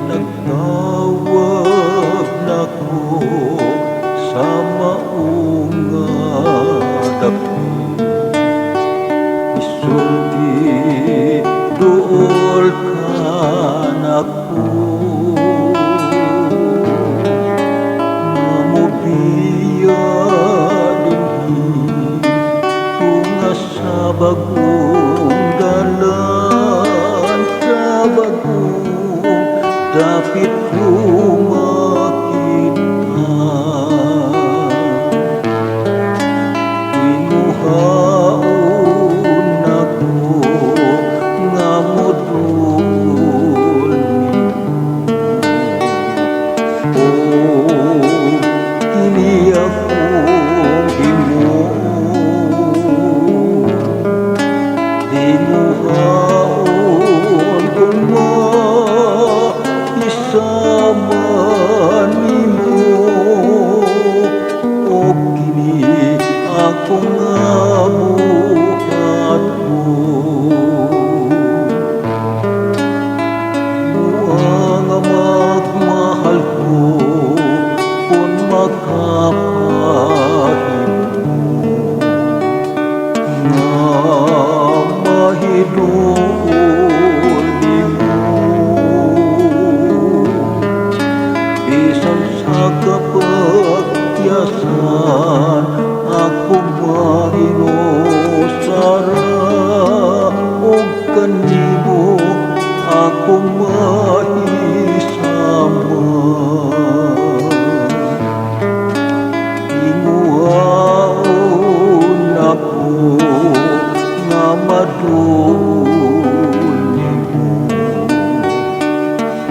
Nagtawag nako sa maong nga dapit, isulti duol ka nako, mamubiya dinhi tunga sa bagong dalan, sa bagong dapit lumakita, inuhaon ako nga modul nimo. O kini akong himuon, inuhaon ko sama nimo. O kini akong abuhat mo, muang magmahal ko kung makapahit mo, nga mahinuon kapagyasan ako mahinusara, o kanimo ako mahisama. Imuhaon ako nga madul nimo.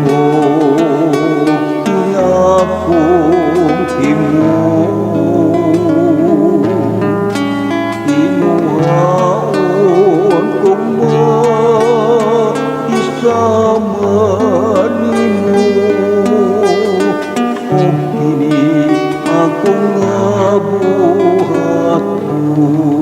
O inuhaon kong maisama nimo. O kini akong abuhat mo.